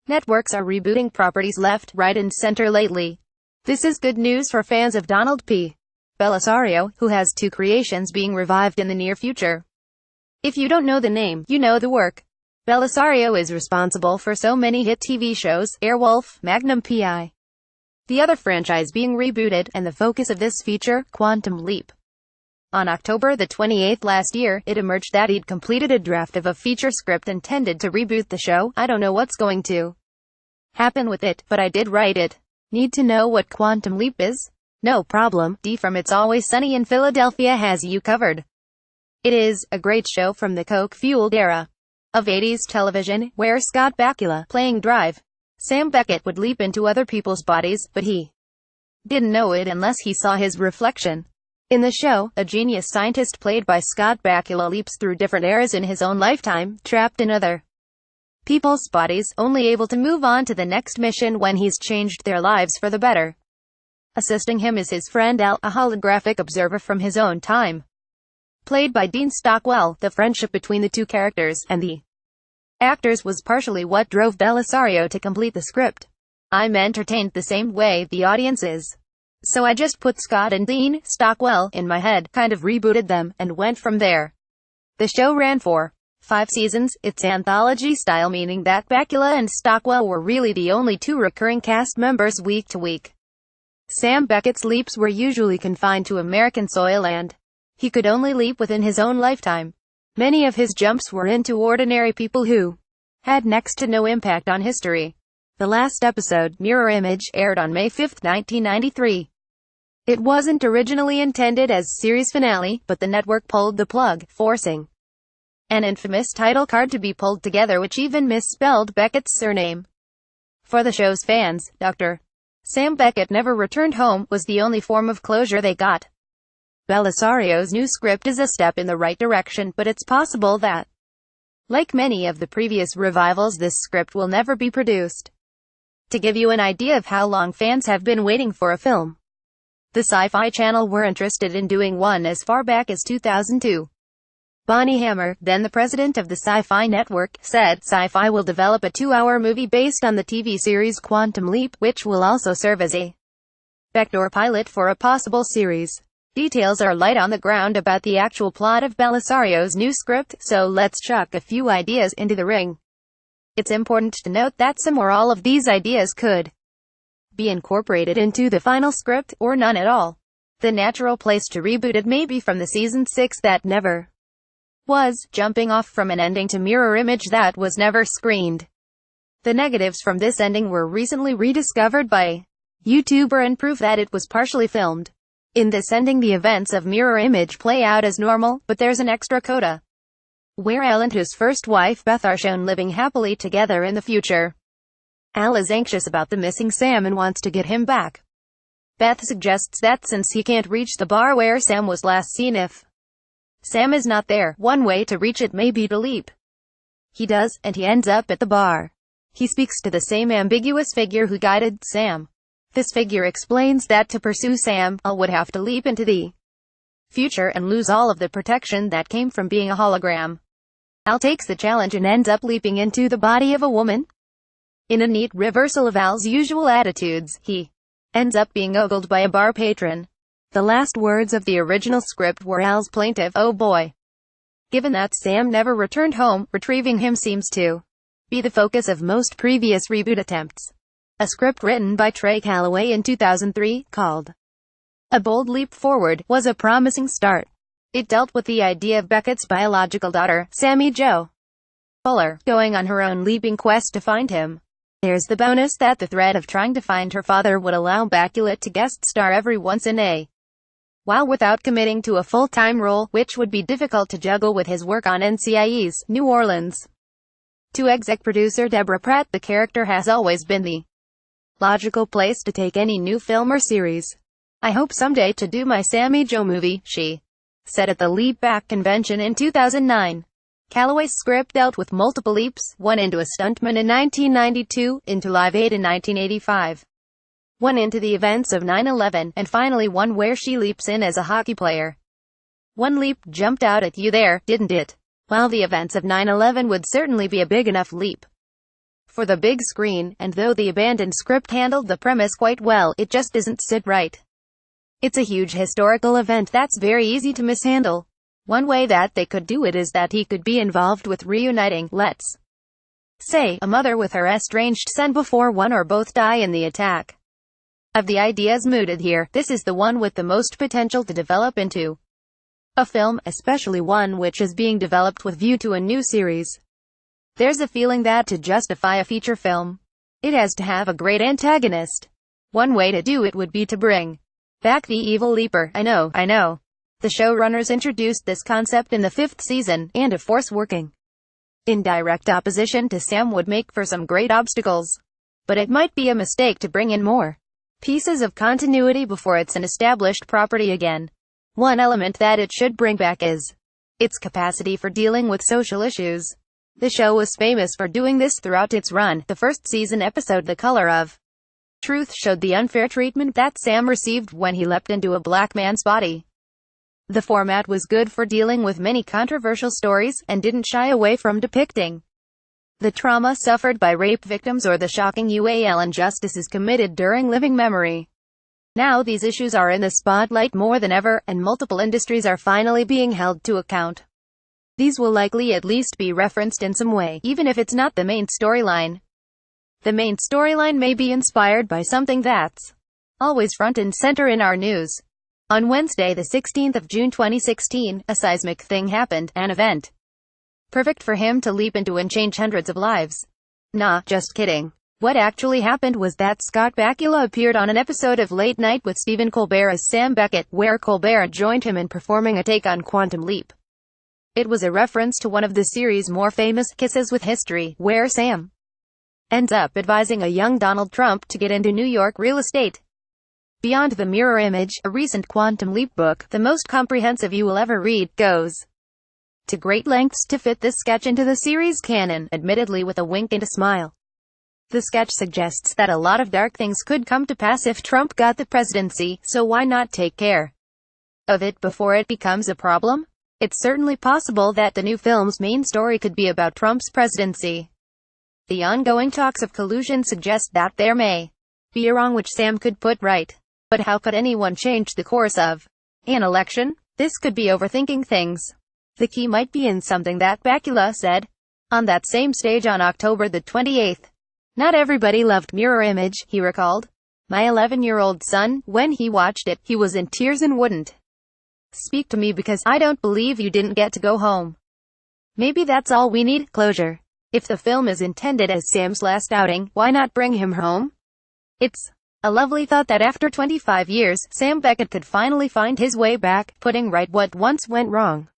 Networks are rebooting properties left, right and center lately. This is good news for fans of Donald P. Bellisario, who has two creations being revived in the near future. If you don't know the name, you know the work. Bellisario is responsible for so many hit TV shows, Airwolf, Magnum P.I. The other franchise being rebooted, and the focus of this feature, Quantum Leap. On October the 28th last year, it emerged that he'd completed a draft of a feature script intended to reboot the show. I don't know what's going to happen with it, but I did write it. Need to know what Quantum Leap is? No problem, D from It's Always Sunny in Philadelphia has you covered. It is a great show from the Coke-fueled era of 80s television, where Scott Bakula, playing Drive, Sam Beckett, would leap into other people's bodies, but he didn't know it unless he saw his reflection. In the show, a genius scientist played by Scott Bakula leaps through different eras in his own lifetime, trapped in other people's bodies, only able to move on to the next mission when he's changed their lives for the better. Assisting him is his friend Al, a holographic observer from his own time. Played by Dean Stockwell, the friendship between the two characters and the actors was partially what drove Bellisario to complete the script. I'm entertained the same way the audience is. So I just put Scott and Dean Stockwell in my head, kind of rebooted them, and went from there. The show ran for 5 seasons. It's anthology style, meaning that Bakula and Stockwell were really the only two recurring cast members week to week. Sam Beckett's leaps were usually confined to American soil and he could only leap within his own lifetime. Many of his jumps were into ordinary people who had next to no impact on history. The last episode, Mirror Image, aired on May 5, 1993. It wasn't originally intended as series finale, but the network pulled the plug, forcing an infamous title card to be pulled together which even misspelled Beckett's surname. For the show's fans, Dr. Sam Beckett never returned home was the only form of closure they got. Bellisario's new script is a step in the right direction, but it's possible that, like many of the previous revivals, this script will never be produced. To give you an idea of how long fans have been waiting for a film, the Sci-Fi Channel were interested in doing one as far back as 2002. Bonnie Hammer, then the president of the Sci-Fi Network, said, Sci-Fi will develop a 2-hour movie based on the TV series Quantum Leap, which will also serve as a backdoor pilot for a possible series. Details are light on the ground about the actual plot of Bellisario's new script, so let's chuck a few ideas into the ring. It's important to note that some or all of these ideas could be incorporated into the final script, or none at all. The natural place to reboot it may be from the season 6 that never was, jumping off from an ending to Mirror Image that was never screened. The negatives from this ending were recently rediscovered by a YouTuber and prove that it was partially filmed. In this ending, the events of Mirror Image play out as normal, but there's an extra coda, where Al and his first wife Beth are shown living happily together in the future. Al is anxious about the missing Sam and wants to get him back. Beth suggests that since he can't reach the bar where Sam was last seen, if Sam is not there, one way to reach it may be to leap. He does, and he ends up at the bar. He speaks to the same ambiguous figure who guided Sam. This figure explains that to pursue Sam, Al would have to leap into the future and lose all of the protection that came from being a hologram. Al takes the challenge and ends up leaping into the body of a woman. In a neat reversal of Al's usual attitudes, he ends up being ogled by a bar patron. The last words of the original script were Al's plaintive, "Oh boy." Given that Sam never returned home, retrieving him seems to be the focus of most previous reboot attempts. A script written by Trey Calloway in 2003, called A Bold Leap Forward, was a promising start. It dealt with the idea of Beckett's biological daughter, Sammy Jo Fuller, going on her own leaping quest to find him. There's the bonus that the threat of trying to find her father would allow Bakula to guest star every once in a while without committing to a full-time role, which would be difficult to juggle with his work on NCIS, New Orleans. To exec producer Deborah Pratt, the character has always been the logical place to take any new film or series. I hope someday to do my Sammy Jo movie, she said at the Leap Back convention in 2009. Calloway's script dealt with multiple leaps, one into a stuntman in 1992, into Live Aid in 1985, one into the events of 9/11, and finally one where she leaps in as a hockey player. One leap jumped out at you there, didn't it? While the events of 9/11 would certainly be a big enough leap for the big screen, and though the abandoned script handled the premise quite well, it just doesn't sit right. It's a huge historical event that's very easy to mishandle. One way that they could do it is that he could be involved with reuniting, let's say, a mother with her estranged son before one or both die in the attack. Of the ideas mooted here, this is the one with the most potential to develop into a film, especially one which is being developed with view to a new series. There's a feeling that to justify a feature film, it has to have a great antagonist. One way to do it would be to bring back the evil Leaper. I know. The showrunners introduced this concept in the 5th season, and a force working in direct opposition to Sam would make for some great obstacles. But it might be a mistake to bring in more pieces of continuity before it's an established property again. One element that it should bring back is its capacity for dealing with social issues. The show was famous for doing this throughout its run. The first season episode The Color of Truth showed the unfair treatment that Sam received when he leapt into a black man's body. The format was good for dealing with many controversial stories, and didn't shy away from depicting the trauma suffered by rape victims or the shocking injustices committed during living memory. Now these issues are in the spotlight more than ever, and multiple industries are finally being held to account. These will likely at least be referenced in some way, even if it's not the main storyline. The main storyline may be inspired by something that's always front and center in our news. On Wednesday, the 16th of June 2016, a seismic thing happened, an event perfect for him to leap into and change hundreds of lives. Nah, just kidding. What actually happened was that Scott Bakula appeared on an episode of Late Night with Stephen Colbert as Sam Beckett, where Colbert joined him in performing a take on Quantum Leap. It was a reference to one of the series' more famous Kisses with History, where Sam ends up advising a young Donald Trump to get into New York real estate. Beyond the Mirror Image, a recent Quantum Leap book, the most comprehensive you will ever read, goes to great lengths to fit this sketch into the series canon, admittedly with a wink and a smile. The sketch suggests that a lot of dark things could come to pass if Trump got the presidency, so why not take care of it before it becomes a problem? It's certainly possible that the new film's main story could be about Trump's presidency. The ongoing talks of collusion suggest that there may be a wrong which Sam could put right. But how could anyone change the course of an election? This could be overthinking things. The key might be in something that Bakula said on that same stage on October the 28th. Not everybody loved Mirror Image, he recalled. My 11-year-old son, when he watched it, he was in tears and wouldn't speak to me because I don't believe you didn't get to go home. Maybe that's all we need, closure. If the film is intended as Sam's last outing, why not bring him home? It's a lovely thought that after 25 years, Sam Beckett could finally find his way back, putting right what once went wrong.